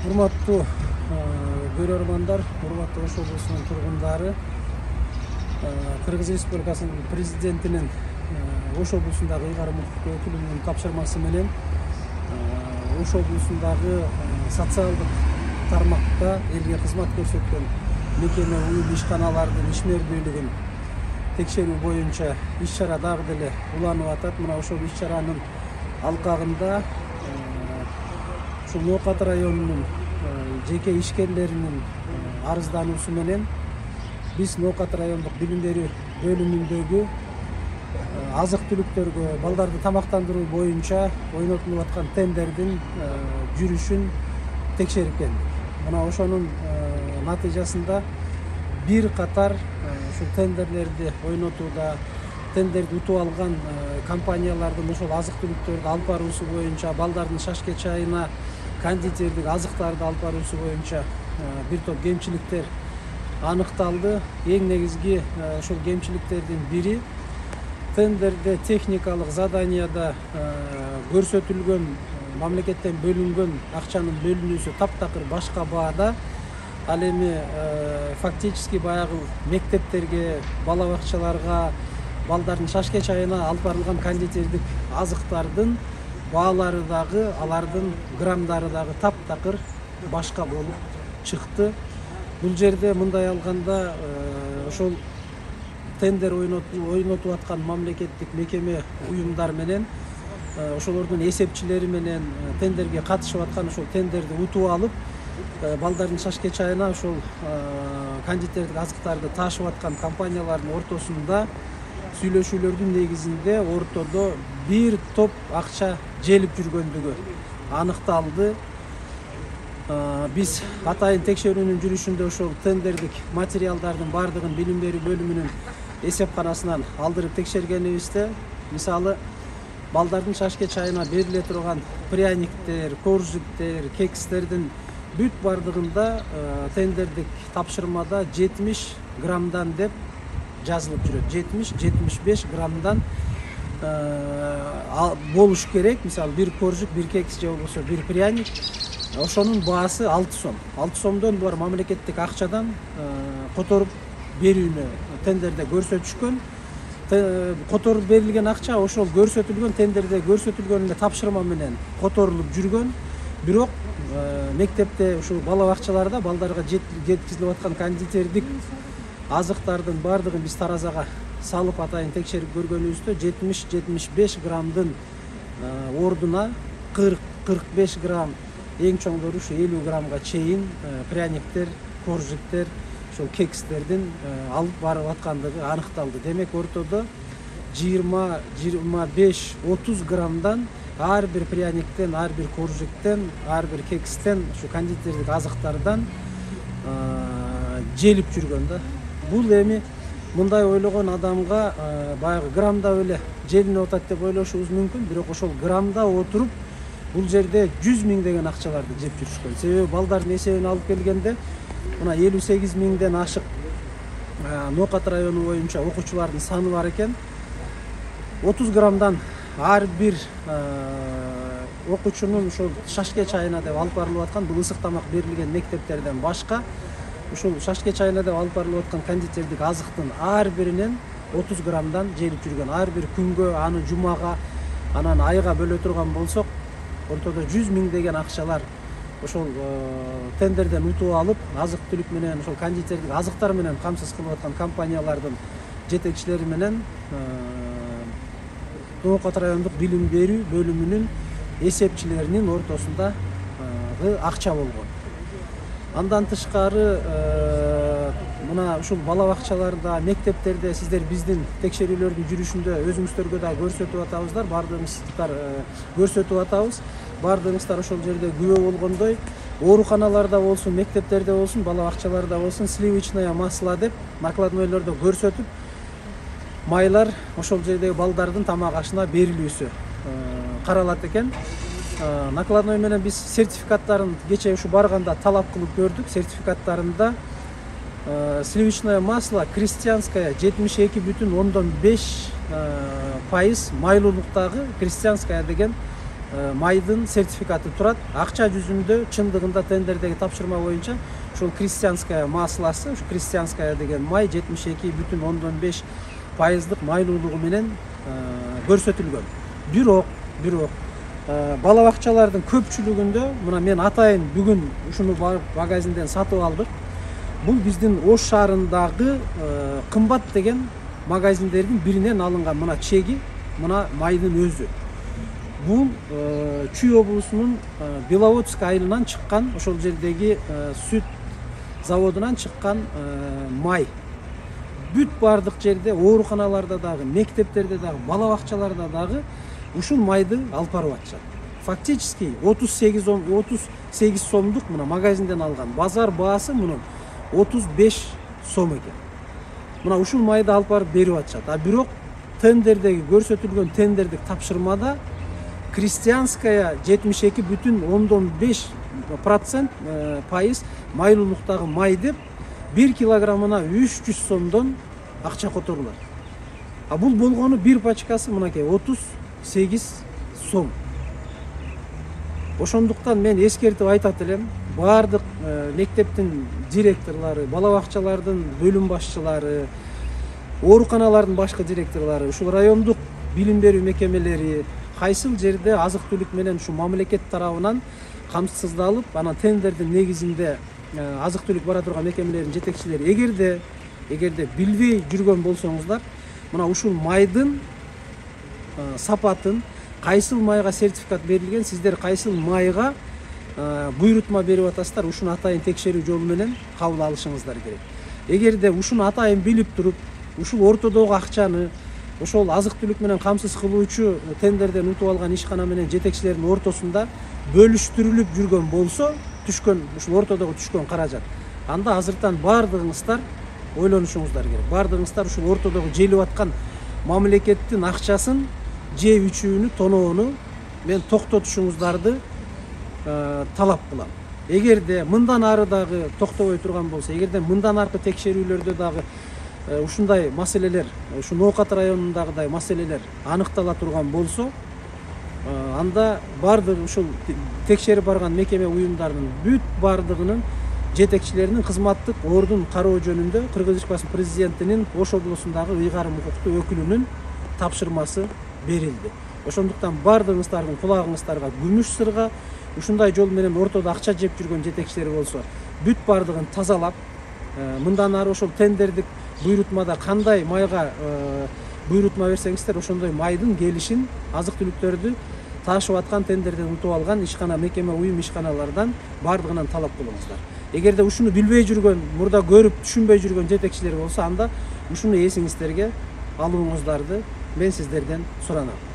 Урматтуу көрөрмандар, урматтуу Ош облусунун тургундары, Кыргыз Республикасынын президентинин Ош облусундагы ыйгарым укук өкүлүнүн тапшырмасы менен Ош облусундагы социалдык тармакта элге кызмат көрсөткөн мекеме уюм ишканалардын ишмердүүлүгүн текшерүү боюнча иш-чара дагы деле уланып атат. Мына ошол иш-чаранын алкагында Ноокат районунун жеке ишкерлеринин арыздануусу менен биз Ноокат райондук билим берүү бөлүмүндөгү азык түлүктөргө балдарды тамактандыруу боюнча ойнотулуп аткан тендердин жүрүшүн текшерип келдик. Мына ошонун натыйжасында бир катар ушул тендерлерди ойнотууда тендерди утуп алган компаниялардын ошол азык түлүктөрдү алып баруусу боюнча, балдардын шашке чайына кондитердик азыктарды алып баруусу боюнча бир топ кемчиликтер аныкталды. Эң негизги ошол кемчиликтердин бири тендерде техникалык заданияда көрсөтүлгөн мамлекеттен бөлүнгөн акчанын бөлүнүүсү таптакыр башка баада. Ал эми фактически баягы мектептерге, бала бакчаларга, балдардын шашке чайына алып барылган кондитердик азыктардын баалары дагы, алардын граммдары дагы таптакыр башка болуп чыкты. Бул жерде мындай алганда ошол тендер ойнотуп аткан мамлекеттик мекеме уюмдар менен ошолордун эсепчилери менен тендерге катышып аткан ошол тендерди утуп алып, балдардын шашке чайына ошол кондитердик азыктарды таашып аткан компаниялардын ортосунда сүйлөшүүлөрдүн негизинде ортодо бир топ акча желип жүргөндүгү аныкталды. Биз атайын текшерүүнүн жүрүшүндө ошол тендердик материалдардын бардыгын билим берүү бөлүмүнүн эсепканасынан алдырып текшергенибизде, мисалы балдардын шашке чайына бериле турган пряниктер, коржиктер, кекстердин бүт бардыгында тендердик тапшырмада 70 граммдан деп жазылып жүрөт. 70-75 граммдан болуш керек. Мисалы бир коржик, бир кекс же болбосо бир пряник, ошонун баасы 6 сом. 6 сомдон булар мамлекеттик акчадан которуп берүүнү тендерде көрсөтүшкөн. Которуп берилген акча ошол көрсөтүлгөн тендерде көрсөтүлгөн эле тапшырма менен которулуп жүргөн. Бирок мектепте ушул бала бакчаларда балдарга жеткизилип аткан кондитердик азыктардын бардыгын биз таразага салып атайын текшерип көргөнүбүздө 70-75 граммдын ордуна 40-45 грамм, эң чоңдору ушу 50 граммга чейин пряниктер, коржиктер, ошол кекстердин алып барып аткандыгы аныкталды. Демек ортодо 20-25-30 граммдан ар бир пряниктен, ар бир коржиктен, ар бир кекстен, ушу кондитердик азыктардан желип жүргөн да. Бул эми мындай ойлогон адамга баягы граммда эле желинип атат деп ойлошубуз мүмкүн, бирок ошол граммда отуруп бул жерде 100 миң деген акчаларды жеп жүрүшкөн. Себеби балдардын эсебин алып келгенде мына 58 миңден ашык Ноокат району боюнча окуучулардын саны бар экен. 30 граммдан ар бир окуучунун ошол шашке чайына деп алып барылып аткан бул ысык тамак берилген мектептерден башка ушул шашке чайына деп алып барылып аткан кондитердик азыктын ар биринен 30 граммдан желип жүргөн. Ар бир күнгө, аны жумага, анан айга бөлө турган болсок, ортодо 100 миң деген акчалар ошол тендерден утуп алып, азык түлүк менен ошол кондитердик азыктар менен камсыз кылып аткан компаниялардын жетекчилери менен Ноокат райондук билим берүү бөлүмүнүн эсепчилеринин ортосундагы акча болгон. Андан тышкары мына ушул бала бакчаларда, мектептерде сиздер биздин текшерүүлөрдүн жүрүшүндө өзүңүздөргө да көрсөтүп атабыздар, бардыгыңыздар көрсөтүп атабыз. Бардыгыңыздар ошол жерде күбө болгондой, ооруканаларда болсун, мектептерде болсун, бала бакчаларда болсун, сливочное масло деп накладнойлордо көрсөтүп, майлар ошол жердеги балдардын тамак ашына берилүүсү каралат экен. Накладной менен биз сертификаттарын кече ушу барганда талап кылып көрдүк. Сертификаттарында сливочное масло крестьянское 72,5% майлуулуктагы крестьянское деген майдын сертификаты турат. Акча жүзүндө чындыгында тендердеги тапшырма боюнча ушул крестьянская масласы, ушу крестьянская деген май 72,5% майлуулугу менен көрсөтүлгөн. Бирок бала бакчалардын көпчүлүгүндө мына мен атайын бүгүн ушуну магазинден сатып алдык. Бул биздин Ош шаарындагы кымбат деген магазиндердин биринен алынган мына чеги, мына майдын өзү. Бул Чүй облусунун Беловодск айылынан чыккан, ошол жердеги сүт заводунан чыккан май. Бүт бардык жерде, ооруканаларда дагы, мектептерде дагы, бала бакчаларда дагы ушул майды алып барып атышат. Фактически 38 сомдук мына магазинден алган базар баасы мунун 35 сом экен. Мына ушул майды алып барып берип атышат. А бирок тендердеги көрсөтүлгөн тендердик тапшырмада крестьянская 72,5% майлуулуктагы май деп 1 килограммына 300 сомдон акча которулат. А бул болгону бир пачкасы мынакей 38 сом. Ошондуктан мен эскертип айтат элем, бардык мектептин директорлору, бала бакчалардын бөлүм башчылары, ооруканалардын башкы директорлору, ушул райондук билим берүү мекемелери кайсыл жерде азык түлүк менен ушу мамлекет тарабынан камсыздалып, анан тендердин негизинде азык түлүк бара турган мекемелердин жетекчилери эгерде билбей жүргөн болсоңуздар, мына ушул майдын сапатын, кайсыл майга сертификат берилген, сиздер кайсыл майга буйрутма берип атасыздар, ушуну атайын текшерүү жолу менен кабыл алышыңыздар керек. Эгерде ушуну атайын билип туруп, ушул ортодогу акчаны ошол азык түлүк менен камсыз кылуучу тендерден утуп алган ишкана менен жетекчилердин ортосунда бөлүштүрүлүп жүргөн болсо, түшкөн ушул ортодогу түшкөн каражат, анда азыртан бардыгыңыздар ойлонушуңуздар керек. Бардыгыңыздар ушул ортодогу желип аткан мамлекеттин акчасын жеп ичүүнү, тоноону мен токтотушуңуздарды талап кылам. Эгерде мындан ары дагы токтобой турган болсо, эгерде мындан аркы текшерүүлөрдө дагы ушундай маселелер, ушу Ноокат районундагыдай маселелер аныктала турган болсо, анда бардык ушул текшерип барган мекеме уюмдарынын бүт бардыгынын жетекчилеринин кызматтык ордун кароо жөнүндө Кыргыз Республикасынын президентинин Ош облусундагы ыйгарым укуктуу өкүлүнүн тапшырмасы берилди. Ошондуктан бардыгыңыздардын кулагыңыздарга күмүш сырга, ушундай жол менен ортодо акча жеп жүргөн жетекчилер болсо, бүт бардыгын тазалап, мындан ары ошол тендердик буйрутмада кандай майга буйрутма берсеңиздер, ошондой майдын келишин, азык түлүктөрдү таашып аткан тендерден утуп алган ишкана, мекеме, уюм ишканалардан бардыгынан талап кылыңыздар. Эгерде ушуну билбей жүргөн, мурда көрүп түшүнбөй жүргөн жетекчилер болсо, анда ушуну эсиңиздерге алууңуздарды мен сиздерден суранам.